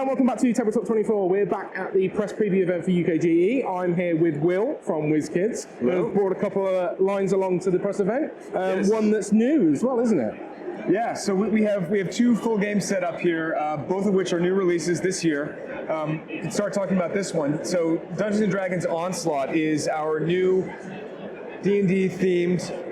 and welcome back to Tabletop 24. We're back at the press preview event for UKGE. I'm here with Will from Wizkids. We've brought a couple of lines along to the press event. One that's new as well, isn't it? Yeah, so we have two full games set up here, both of which are new releases this year. Let's start talking about this one. So Dungeons & Dragons Onslaught is our new D&D themed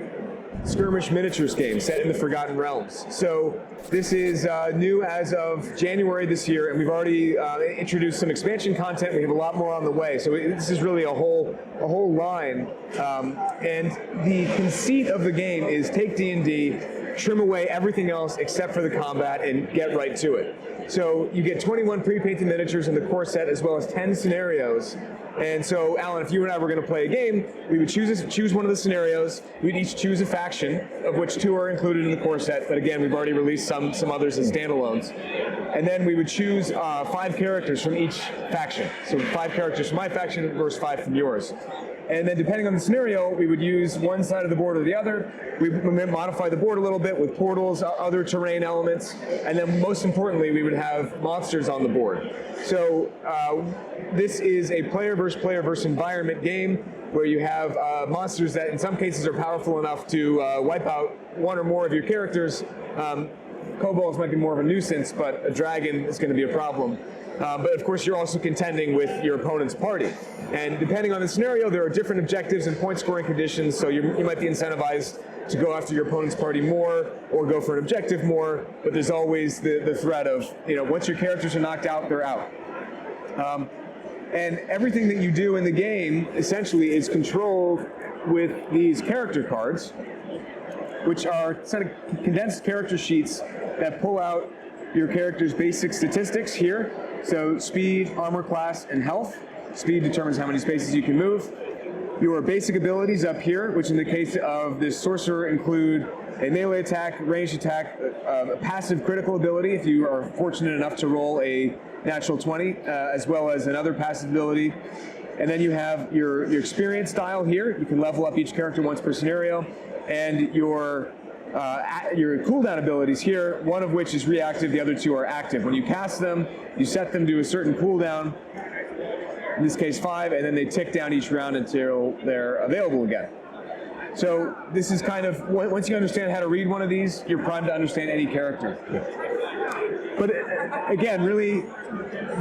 skirmish miniatures game set in the Forgotten Realms. So this is new as of January this year, and we've already introduced some expansion content. We have a lot more on the way. So this is really a whole line. And the conceit of the game is take D&D, trim away everything else except for the combat, and get right to it. So you get 21 pre-painted miniatures in the core set, as well as 10 scenarios. And so, Alan, if you and I were going to play a game, we would choose one of the scenarios. We'd each choose a faction, of which 2 are included in the core set. But again, we've already released some others as standalones. And then we would choose 5 characters from each faction. So 5 characters from my faction versus 5 from yours. And then depending on the scenario, we would use one side of the board or the other. We would modify the board a little bit with portals, other terrain elements, and then most importantly, we would have monsters on the board. So this is a player versus environment game where you have monsters that in some cases are powerful enough to wipe out one or more of your characters. Kobolds might be more of a nuisance, but a dragon is going to be a problem. But of course, you're also contending with your opponent's party. And depending on the scenario, there are different objectives and point scoring conditions, so you might be incentivized to go after your opponent's party more or go for an objective more, but there's always the threat of, once your characters are knocked out, they're out. And everything that you do in the game, essentially, is controlled with these character cards, which are set of condensed character sheets that pull out your character's basic statistics here. So speed, armor class, and health. Speed determines how many spaces you can move. Your basic abilities up here, which in the case of this sorcerer include a melee attack, ranged attack, a passive critical ability if you are fortunate enough to roll a natural 20, as well as another passive ability. And then you have your experience style here. You can level up each character once per scenario. And your cooldown abilities here, one of which is reactive, the other 2 are active. When you cast them, you set them to a certain cooldown, in this case 5, and then they tick down each round until they're available again. So this is kind of, once you understand how to read one of these, you're primed to understand any character. But again, really,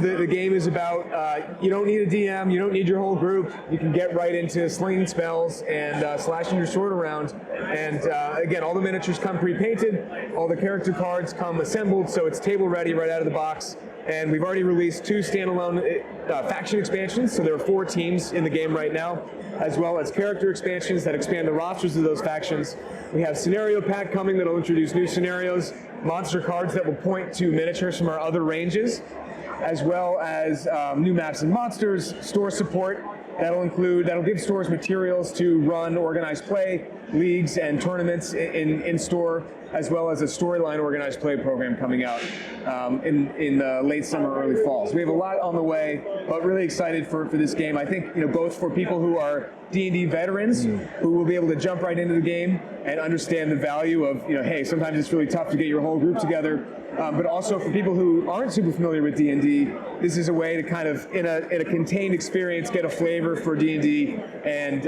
the game is about, you don't need a DM, you don't need your whole group. You can get right into slinging spells and slashing your sword around. And again, all the miniatures come pre-painted, all the character cards come assembled, so it's table ready right out of the box. And we've already released 2 standalone faction expansions, so there are 4 teams in the game right now, as well as character expansions that expand the rosters of those factions. We have Scenario Pack coming that'll introduce new scenarios, monster cards that will point to miniatures from our other ranges, as well as new maps and monsters, store support that'll give stores materials to run organized play, leagues, and tournaments in store, as well as a storyline organized play program coming out in late summer, early fall. So we have a lot on the way, but really excited for this game. I think both for people who are D&D veterans who will be able to jump right into the game and understand the value of, hey, sometimes it's really tough to get your whole group together. But also for people who aren't super familiar with D&D, this is a way to kind of, in a contained experience, get a flavor for D&D and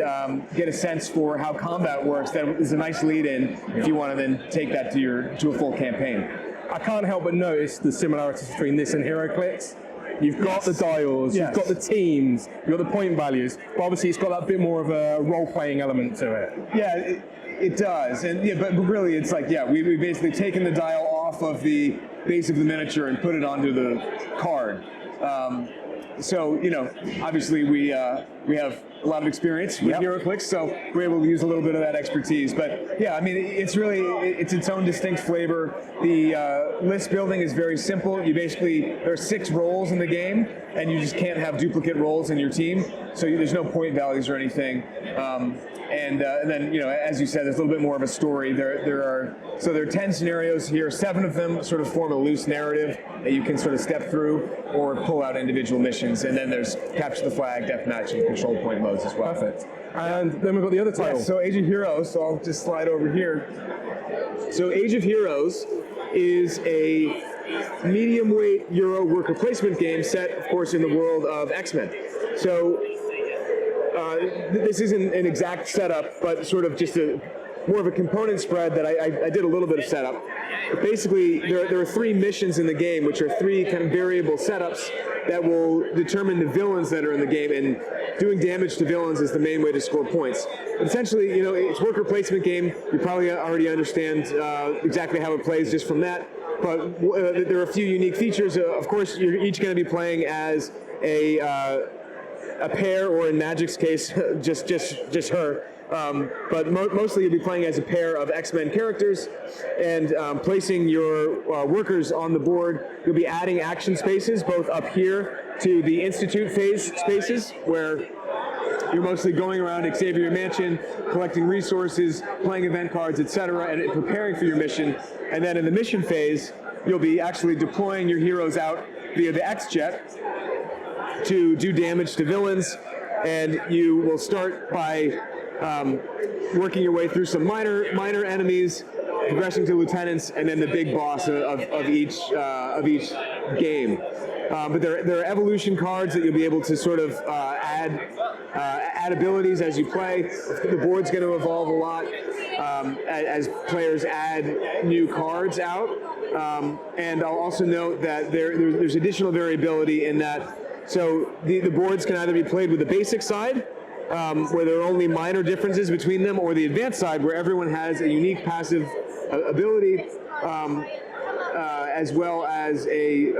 get a sense for how combat works. That is a nice lead-in if you want to then take that to a full campaign. I can't help but notice the similarities between this and HeroClix. You've got the dials, you've got the teams, you've got the point values, but obviously it's got that bit more of a role-playing element to it. Yeah, it does. And but really it's like, we've basically taken the dial off of the base of the miniature and put it onto the card. So, obviously we have a lot of experience with HeroClix, so we're able to use a little bit of that expertise. But yeah, I mean, it's its own distinct flavor. The list building is very simple. There are 6 roles in the game, and you just can't have duplicate roles in your team. So there's no point values or anything. And then, as you said, there's a little bit more of a story. There are 10 scenarios here. 7 of them sort of form a loose narrative that you can sort of step through or pull out individual missions. And then there's capture the flag, deathmatch, and control point modes as well. Perfect. And then we've got the other title. Yeah, so Age of Heroes. So I'll just slide over here. So Age of Heroes is a medium weight Euro worker placement game set, of course, in the world of X-Men. So this isn't an exact setup, but sort of just more of a component spread that I did a little bit of setup. But basically, there are 3 missions in the game, which are 3 kind of variable setups that will determine the villains that are in the game, and doing damage to villains is the main way to score points. But essentially, you know, it's a worker placement game. You probably already understand exactly how it plays just from that. But there are a few unique features. Of course, you're each going to be playing as a pair, or in Magic's case, just her. But mostly you'll be playing as a pair of X-Men characters, and placing your workers on the board. You'll be adding action spaces, both up here to the Institute phase spaces, where you're mostly going around Xavier Mansion, collecting resources, playing event cards, etc., and preparing for your mission. And then in the mission phase, you'll be actually deploying your heroes out via the X-Jet to do damage to villains, and you will start by working your way through some minor enemies, progressing to lieutenants, and then the big boss of each game. But there are evolution cards that you'll be able to sort of add abilities as you play. The board's going to evolve a lot as players add new cards out. And I'll also note that there's additional variability in that. So the boards can either be played with the basic side, where there are only minor differences between them, or the advanced side, where everyone has a unique passive ability, as well as a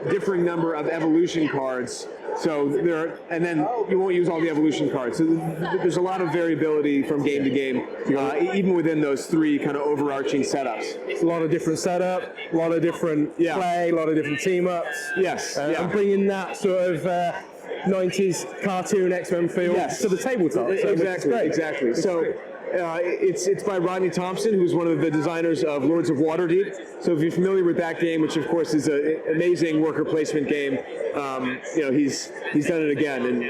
differing number of evolution cards. So and then you won't use all the evolution cards. So there's a lot of variability from game to game, even within those 3 kind of overarching setups. A lot of different setup, a lot of different play, a lot of different team-ups. Yes. And bringing that sort of 90s cartoon X-Men feel to the tabletop. So Exactly. So it's by Rodney Thompson, who's one of the designers of Lords of Waterdeep. So if you're familiar with that game, which of course is an amazing worker placement game, you know, he's done it again, and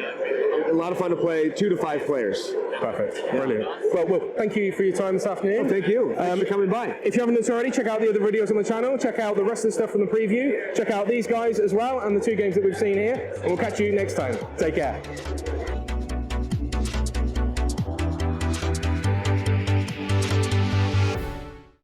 a lot of fun to play, 2 to 5 players. Perfect. Brilliant. Well, thank you for your time this afternoon. Oh, thank you. Thanks for coming by. If you haven't done so already, check out the other videos on the channel. Check out the rest of the stuff from the preview. Check out these guys as well, and the 2 games that we've seen here. And we'll catch you next time. Take care.